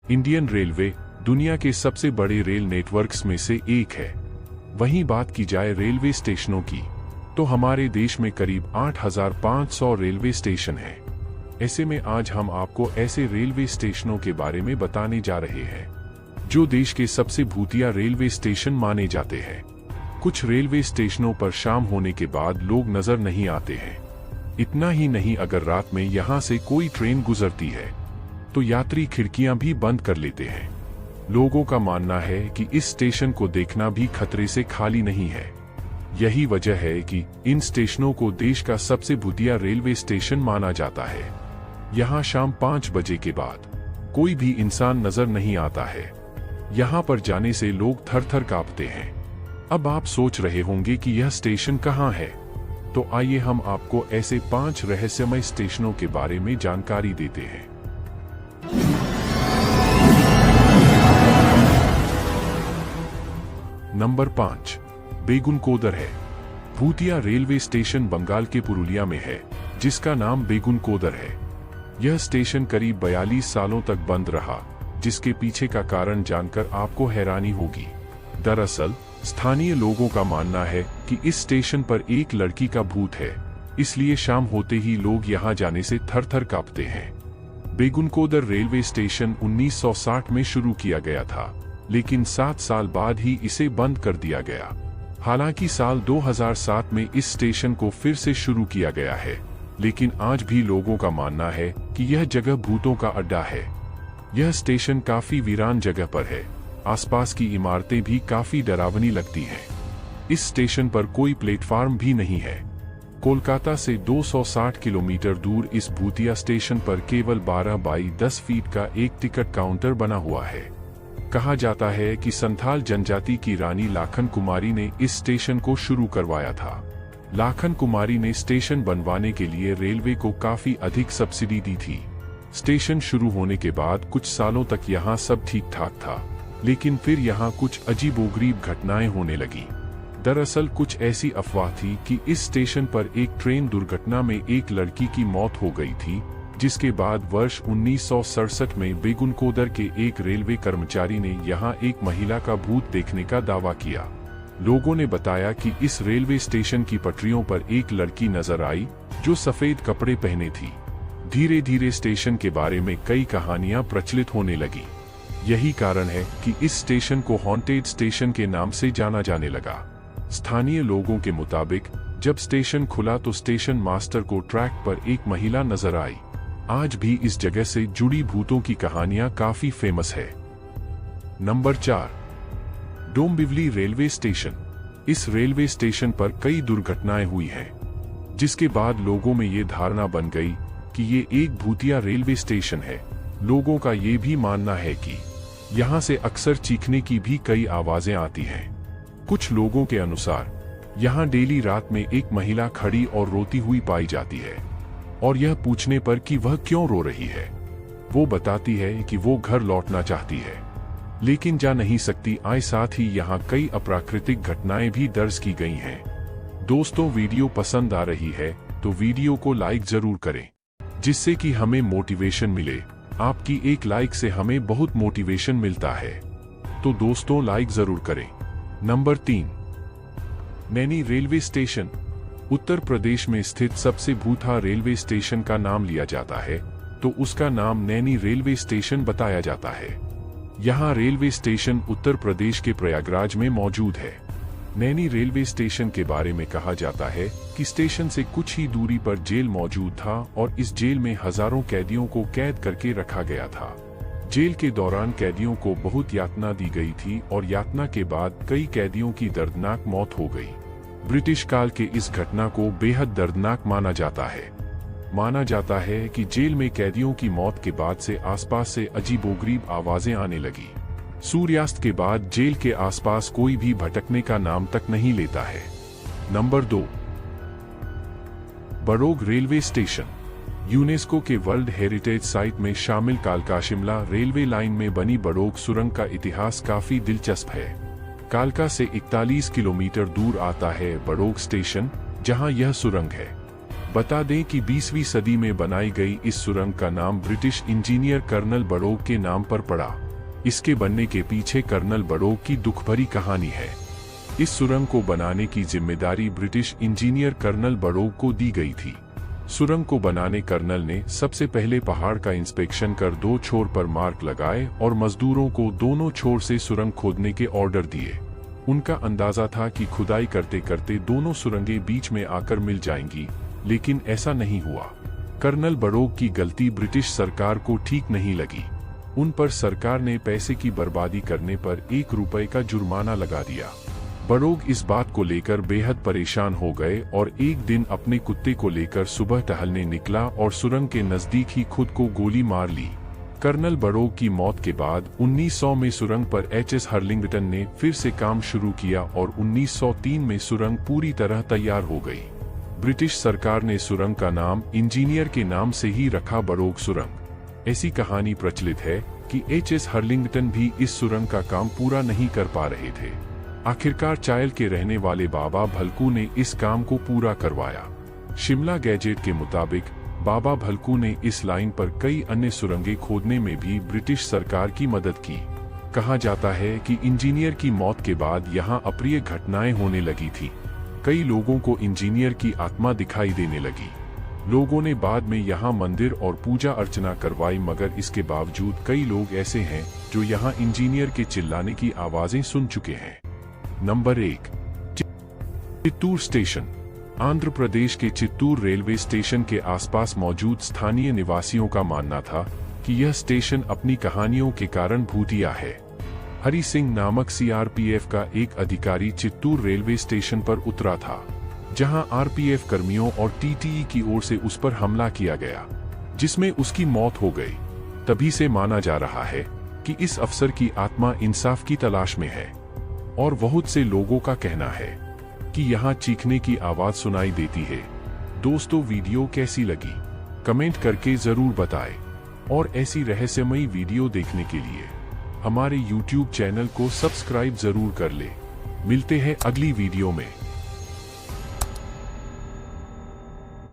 Indian railway दुनिया के सबसे बड़े रेल नेटवर्क्स में से एक है। वहीं बात की जाए रेलवे स्टेशनों की, तो हमारे देश में करीब 8,500 रेलवे स्टेशन हैं। ऐसे में आज हम आपको ऐसे रेलवे स्टेशनों के बारे में बताने जा रहे हैं जो देश के सबसे भूतिया रेलवे स्टेशन माने जाते हैं। कुछ रेलवे स्टेशनों पर शाम होने के बाद लोग नजर नहीं आते हैं। इतना ही नहीं, अगर रात में यहाँ से कोई ट्रेन गुजरती है तो यात्री खिड़कियां भी बंद कर लेते हैं। लोगों का मानना है कि इस स्टेशन को देखना भी खतरे से खाली नहीं है। यही वजह है कि इन स्टेशनों को देश का सबसे भूतिया रेलवे स्टेशन माना जाता है। यहाँ शाम 5 बजे के बाद कोई भी इंसान नजर नहीं आता है। यहाँ पर जाने से लोग थर थर कांपते हैं। अब आप सोच रहे होंगे कि यह स्टेशन कहाँ है, तो आइए हम आपको ऐसे 5 रहस्यमय स्टेशनों के बारे में जानकारी देते हैं। नंबर 5, बेगुनकोदर है। भूतिया रेलवे स्टेशन बंगाल के पुरुलिया में है, जिसका नाम बेगुनकोदर है। यह स्टेशन करीब 42 सालों तक बंद रहा, जिसके पीछे का कारण जानकर आपको हैरानी होगी। दरअसल स्थानीय लोगों का मानना है कि इस स्टेशन पर एक लड़की का भूत है, इसलिए शाम होते ही लोग यहां जाने से थर थर कांपते हैं। बेगुनकोदर रेलवे स्टेशन 1960 में शुरू किया गया था, लेकिन 7 साल बाद ही इसे बंद कर दिया गया। हालांकि साल 2007 में इस स्टेशन को फिर से शुरू किया गया है, लेकिन आज भी लोगों का मानना है कि यह जगह भूतों का अड्डा है। यह स्टेशन काफी वीरान जगह पर है। आसपास की इमारतें भी काफी डरावनी लगती हैं। इस स्टेशन पर कोई प्लेटफार्म भी नहीं है। कोलकाता से 260 किलोमीटर दूर इस भूतिया स्टेशन पर केवल 12 बाई 10 फीट का एक टिकट काउंटर बना हुआ है। कहा जाता है कि संथाल जनजाति की रानी लाखन कुमारी ने इस स्टेशन को शुरू करवाया था। लाखन कुमारी ने स्टेशन बनवाने के लिए रेलवे को काफी अधिक सब्सिडी दी थी। स्टेशन शुरू होने के बाद कुछ सालों तक यहाँ सब ठीक ठाक था, लेकिन फिर यहाँ कुछ अजीबोगरीब घटनाएं होने लगी। दरअसल कुछ ऐसी अफवाह थी कि इस स्टेशन पर एक ट्रेन दुर्घटना में एक लड़की की मौत हो गई थी, जिसके बाद वर्ष 1967 में बेगुनकोदर के एक रेलवे कर्मचारी ने यहाँ एक महिला का भूत देखने का दावा किया। लोगों ने बताया कि इस रेलवे स्टेशन की पटरियों पर एक लड़की नजर आई जो सफेद कपड़े पहने थी। धीरे धीरे स्टेशन के बारे में कई कहानियां प्रचलित होने लगी। यही कारण है कि इस स्टेशन को हॉन्टेड स्टेशन के नाम से जाना जाने लगा। स्थानीय लोगों के मुताबिक जब स्टेशन खुला तो स्टेशन मास्टर को ट्रैक पर एक महिला नजर आई। आज भी इस जगह से जुड़ी भूतों की कहानियां काफी फेमस है। Number 4, Dombivli railway station. इस रेलवे स्टेशन पर कई दुर्घटनाएं हुई हैं, जिसके बाद लोगों में ये धारणा बन गई कि ये एक भूतिया रेलवे स्टेशन है। लोगों का ये भी मानना है कि यहाँ से अक्सर चीखने की भी कई आवाजें आती हैं। कुछ लोगों के अनुसार यहाँ डेली रात में एक महिला खड़ी और रोती हुई पाई जाती है, और यह पूछने पर कि वह क्यों रो रही है, वो बताती है कि वो घर लौटना चाहती है, लेकिन जा नहीं सकती। आए साथ ही यहाँ कई अप्राकृतिक घटनाएं भी दर्ज की गई हैं। दोस्तों, वीडियो पसंद आ रही है तो वीडियो को लाइक जरूर करें, जिससे कि हमें मोटिवेशन मिले। आपकी एक लाइक से हमें बहुत मोटिवेशन मिलता है, तो दोस्तों लाइक जरूर करें। Number 3, Naini railway station. Uttar Pradesh में स्थित सबसे भूतिया रेलवे स्टेशन का नाम लिया जाता है तो उसका नाम नैनी रेलवे स्टेशन बताया जाता है। यहाँ रेलवे स्टेशन उत्तर प्रदेश के प्रयागराज में मौजूद है। नैनी रेलवे स्टेशन के बारे में कहा जाता है कि स्टेशन से कुछ ही दूरी पर जेल मौजूद था और इस जेल में हजारों कैदियों को कैद करके रखा गया था। जेल के दौरान कैदियों को बहुत यातना दी गई थी और यातना के बाद कई कैदियों की दर्दनाक मौत हो गई। ब्रिटिश काल के इस घटना को बेहद दर्दनाक माना जाता है। माना जाता है कि जेल में कैदियों की मौत के बाद से आसपास से अजीबोगरीब आवाजें आने लगी। सूर्यास्त के बाद जेल के आसपास कोई भी भटकने का नाम तक नहीं लेता है। Number 2, Barog railway station. UNESCO के वर्ल्ड हेरिटेज साइट में शामिल कालका शिमला रेलवे लाइन में बनी बड़ोग सुरंग का इतिहास काफी दिलचस्प है। कालका से 41 किलोमीटर दूर आता है बड़ोग स्टेशन, जहां यह सुरंग है। बता दें कि 20वीं सदी में बनाई गई इस सुरंग का नाम ब्रिटिश इंजीनियर कर्नल बड़ोग के नाम पर पड़ा। इसके बनने के पीछे कर्नल बड़ोग की दुखभरी कहानी है। इस सुरंग को बनाने की जिम्मेदारी ब्रिटिश इंजीनियर कर्नल बड़ोग को दी गई थी। सुरंग को बनाने कर्नल ने सबसे पहले पहाड़ का इंस्पेक्शन कर 2 छोर पर मार्क लगाए और मजदूरों को दोनों छोर से सुरंग खोदने के ऑर्डर दिए। उनका अंदाजा था कि खुदाई करते करते दोनों सुरंगें बीच में आकर मिल जाएंगी, लेकिन ऐसा नहीं हुआ। कर्नल बड़ोग की गलती ब्रिटिश सरकार को ठीक नहीं लगी। उन पर सरकार ने पैसे की बर्बादी करने पर 1 रुपए का जुर्माना लगा दिया। बड़ोग इस बात को लेकर बेहद परेशान हो गए और एक दिन अपने कुत्ते को लेकर सुबह टहलने निकला और सुरंग के नजदीक ही खुद को गोली मार ली। कर्नल बड़ोग की मौत के बाद 1900 में सुरंग पर एचएस हर्लिंगटन ने फिर से काम शुरू किया और 1903 में सुरंग पूरी तरह तैयार हो गई। ब्रिटिश सरकार ने सुरंग का नाम इंजीनियर के नाम से ही रखा, बड़ोग सुरंग। ऐसी कहानी प्रचलित है कि एचएस हर्लिंगटन भी इस सुरंग का काम पूरा नहीं कर पा रहे थे। आखिरकार चायल के रहने वाले बाबा भलकू ने इस काम को पूरा करवाया। शिमला गैजेट के मुताबिक बाबा भलकू ने इस लाइन पर कई अन्य सुरंगें खोदने में भी ब्रिटिश सरकार की मदद की। कहा जाता है कि इंजीनियर की मौत के बाद यहाँ अप्रिय घटनाएं होने लगी थी। कई लोगों को इंजीनियर की आत्मा दिखाई देने लगी। लोगों ने बाद में यहाँ मंदिर और पूजा अर्चना करवाई, मगर इसके बावजूद कई लोग ऐसे हैं जो यहाँ इंजीनियर के चिल्लाने की आवाजें सुन चुके हैं। Number 1, Chittoor station. आंध्र प्रदेश के चित्तूर रेलवे स्टेशन के आसपास मौजूद स्थानीय निवासियों का मानना था कि यह स्टेशन अपनी कहानियों के कारण भूतिया है। हरि सिंह नामक सीआरपीएफ का एक अधिकारी चित्तूर रेलवे स्टेशन पर उतरा था, जहां आरपीएफ कर्मियों और टीटीई की ओर से उस पर हमला किया गया, जिसमें उसकी मौत हो गई। तभी से माना जा रहा है कि इस अफसर की आत्मा इंसाफ की तलाश में है और बहुत से लोगों का कहना है कि यहाँ चीखने की आवाज सुनाई देती है। दोस्तों, वीडियो कैसी लगी कमेंट करके जरूर बताएं और ऐसी रहस्यमयी वीडियो देखने के लिए हमारे YouTube चैनल को सब्सक्राइब जरूर कर ले। मिलते हैं अगली वीडियो में।